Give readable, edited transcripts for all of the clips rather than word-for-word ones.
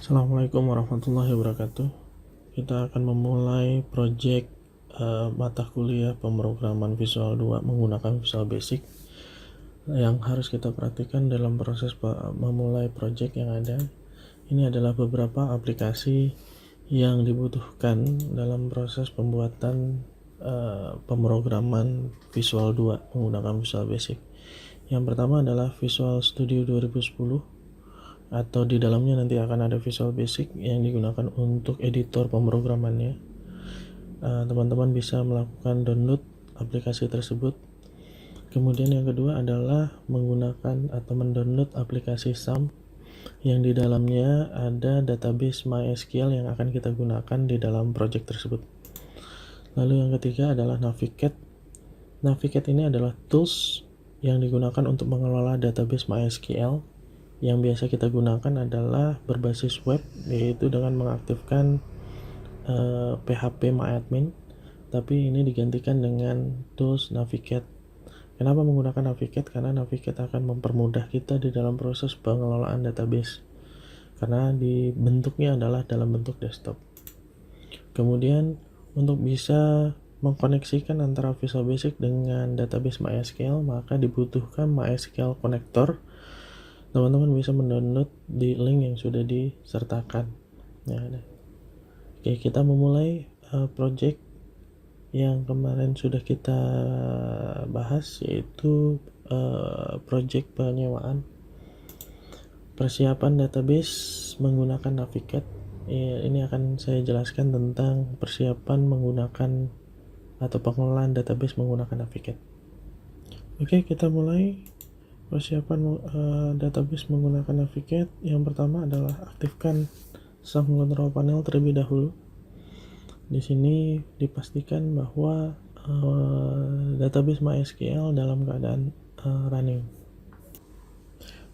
Assalamualaikum warahmatullahi wabarakatuh. Kita akan memulai project mata kuliah pemrograman Visual 2 menggunakan Visual Basic. Yang harus kita perhatikan dalam proses memulai project yang ada, ini adalah beberapa aplikasi yang dibutuhkan dalam proses pembuatan pemrograman Visual 2 menggunakan Visual Basic. Yang pertama adalah Visual Studio 2010, atau di dalamnya nanti akan ada Visual Basic yang digunakan untuk editor pemrogramannya. Teman-teman bisa melakukan download aplikasi tersebut. Kemudian yang kedua adalah menggunakan atau mendownload aplikasi SAM yang di dalamnya ada database MySQL yang akan kita gunakan di dalam project tersebut. Lalu yang ketiga adalah Navigate. Navigate ini adalah tools yang digunakan untuk mengelola database MySQL. Yang biasa kita gunakan adalah berbasis web, yaitu dengan mengaktifkan PHP MyAdmin, tapi ini digantikan dengan tools Navigate. Kenapa menggunakan Navigate? Karena Navigate akan mempermudah kita di dalam proses pengelolaan database, karena bentuknya adalah dalam bentuk desktop. Kemudian untuk bisa mengkoneksikan antara Visual Basic dengan database MySQL, maka dibutuhkan MySQL Connector. Teman-teman bisa mendownload di link yang sudah disertakan. Oke, kita memulai project yang kemarin sudah kita bahas, yaitu project penyewaan persiapan database menggunakan Navigate. Ini akan saya jelaskan tentang persiapan menggunakan atau pengelolaan database menggunakan Navigate. Oke, kita mulai persiapan database menggunakan Navigate. Yang pertama adalah aktifkan SAM Control Panel terlebih dahulu. Di sini dipastikan bahwa database MySQL dalam keadaan running.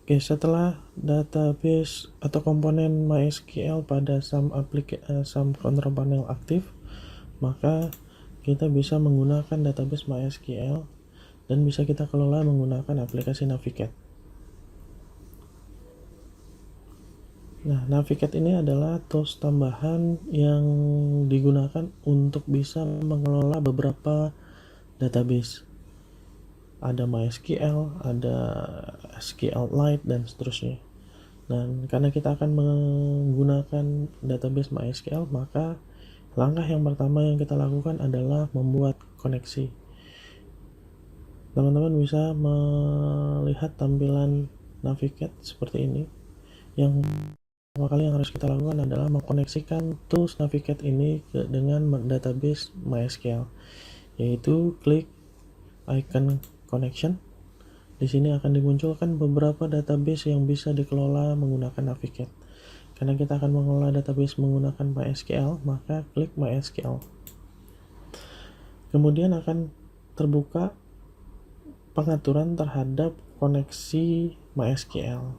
Oke, setelah database atau komponen MySQL pada SAM Control Panel aktif, maka kita bisa menggunakan database MySQL dan bisa kita kelola menggunakan aplikasi Navigate. Nah, Navigate ini adalah tools tambahan yang digunakan untuk bisa mengelola beberapa database. Ada MySQL, ada SQLite, dan seterusnya. Dan karena kita akan menggunakan database MySQL, maka langkah yang pertama yang kita lakukan adalah membuat koneksi. Teman-teman bisa melihat tampilan Navigate seperti ini. Yang pertama kali yang harus kita lakukan adalah mengkoneksikan tools Navigate ini dengan database MySQL, yaitu klik icon connection. Di sini akan dimunculkan beberapa database yang bisa dikelola menggunakan Navigate. Karena kita akan mengelola database menggunakan MySQL, maka klik MySQL. Kemudian akan terbuka pengaturan terhadap koneksi MySQL.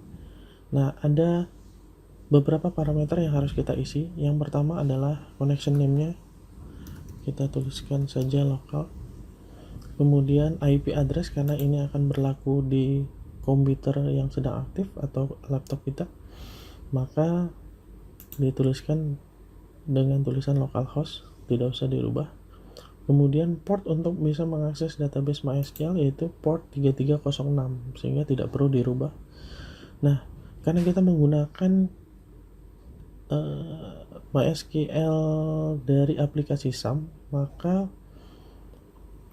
Nah, ada beberapa parameter yang harus kita isi. Yang pertama adalah connection name-nya. Kita tuliskan saja local. Kemudian IP address, karena ini akan berlaku di komputer yang sedang aktif atau laptop kita, maka dituliskan dengan tulisan localhost, tidak usah dirubah. Kemudian port untuk bisa mengakses database MySQL yaitu port 3306, sehingga tidak perlu dirubah. Nah, karena kita menggunakan MySQL dari aplikasi SAM, maka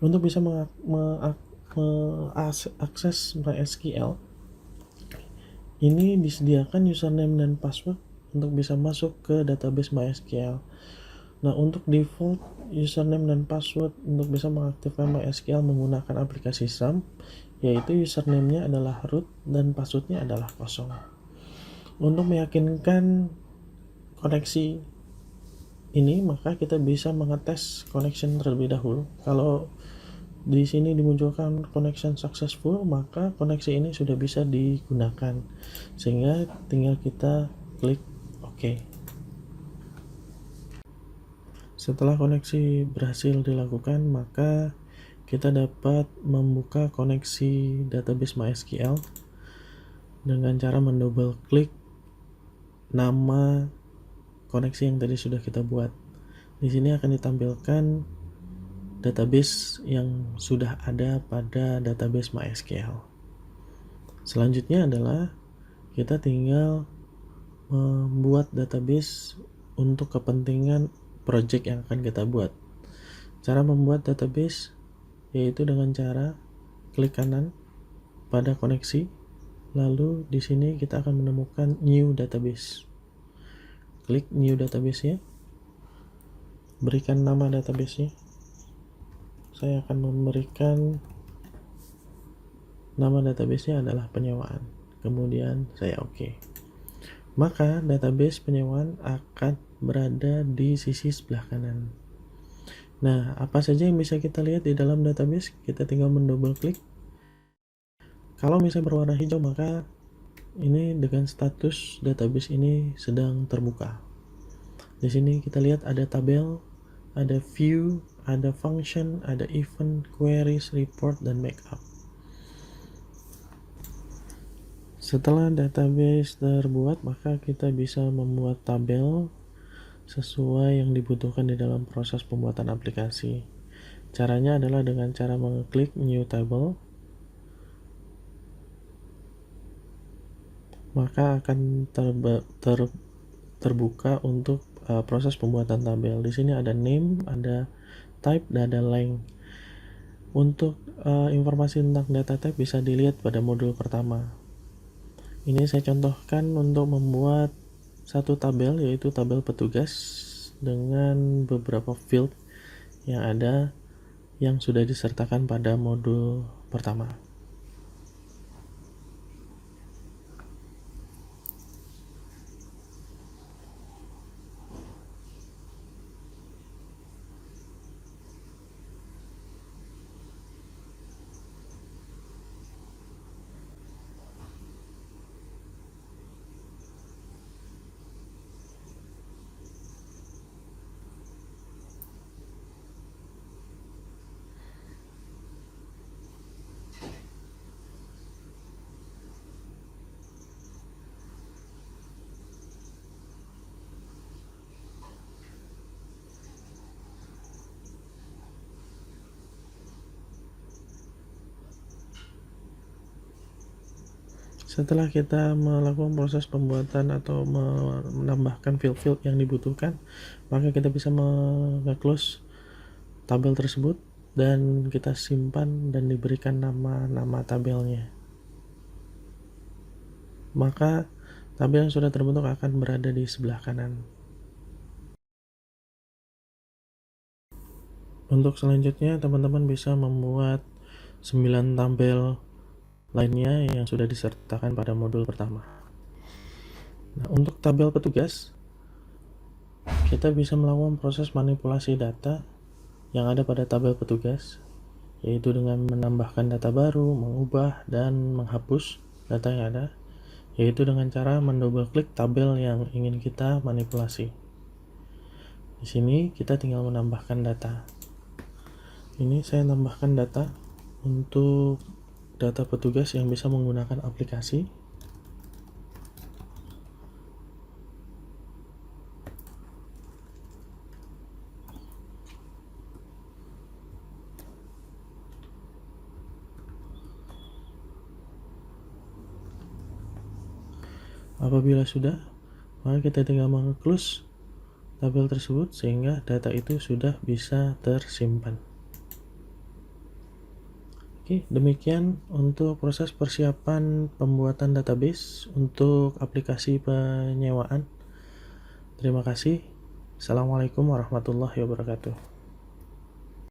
untuk bisa mengakses MySQL ini disediakan username dan password untuk bisa masuk ke database MySQL. Nah, untuk default username dan password untuk bisa mengaktifkan MySQL menggunakan aplikasi SAM, yaitu username-nya adalah root dan password-nya adalah kosong. Untuk meyakinkan koneksi ini, maka kita bisa mengetes connection terlebih dahulu. Kalau di sini dimunculkan connection successful, maka koneksi ini sudah bisa digunakan, sehingga tinggal kita klik OK. Setelah koneksi berhasil dilakukan, maka kita dapat membuka koneksi database MySQL dengan cara mendouble klik nama koneksi yang tadi sudah kita buat. Di sini akan ditampilkan database yang sudah ada pada database MySQL. Selanjutnya adalah kita tinggal membuat database untuk kepentingan project yang akan kita buat. Cara membuat database yaitu dengan cara klik kanan pada koneksi, lalu di sini kita akan menemukan new database. Klik new database-nya, berikan nama database-nya. Saya akan memberikan nama database-nya adalah penyewaan. Kemudian saya oke. Maka database penyewaan akan berada di sisi sebelah kanan. Nah, apa saja yang bisa kita lihat di dalam database? Kita tinggal mendouble klik. Kalau misalnya berwarna hijau, maka ini dengan status database ini sedang terbuka. Di sini kita lihat ada tabel, ada view, ada function, ada event, queries, report, dan backup. Setelah database terbuat, maka kita bisa membuat tabel sesuai yang dibutuhkan di dalam proses pembuatan aplikasi. Caranya adalah dengan cara mengklik new table, maka akan terbuka untuk proses pembuatan tabel. Di sini ada name, ada type, dan ada length. Untuk informasi tentang data type bisa dilihat pada modul pertama. Ini saya contohkan untuk membuat satu tabel, yaitu tabel petugas dengan beberapa field yang ada yang sudah disertakan pada modul pertama. Setelah kita melakukan proses pembuatan atau menambahkan field-field yang dibutuhkan, maka kita bisa nge-close tabel tersebut dan kita simpan dan diberikan nama-nama tabelnya. Maka tabel yang sudah terbentuk akan berada di sebelah kanan. Untuk selanjutnya, teman-teman bisa membuat 9 tabel lainnya yang sudah disertakan pada modul pertama. Nah, untuk tabel petugas, kita bisa melakukan proses manipulasi data yang ada pada tabel petugas, yaitu dengan menambahkan data baru, mengubah, dan menghapus data yang ada, yaitu dengan cara mendouble klik tabel yang ingin kita manipulasi. Di sini kita tinggal menambahkan data. Ini saya tambahkan data untuk data petugas yang bisa menggunakan aplikasi. Apabila sudah, maka kita tinggal meng-close tabel tersebut sehingga data itu sudah bisa tersimpan. Oke, demikian untuk proses persiapan pembuatan database untuk aplikasi penyewaan. Terima kasih. Assalamualaikum warahmatullahi wabarakatuh.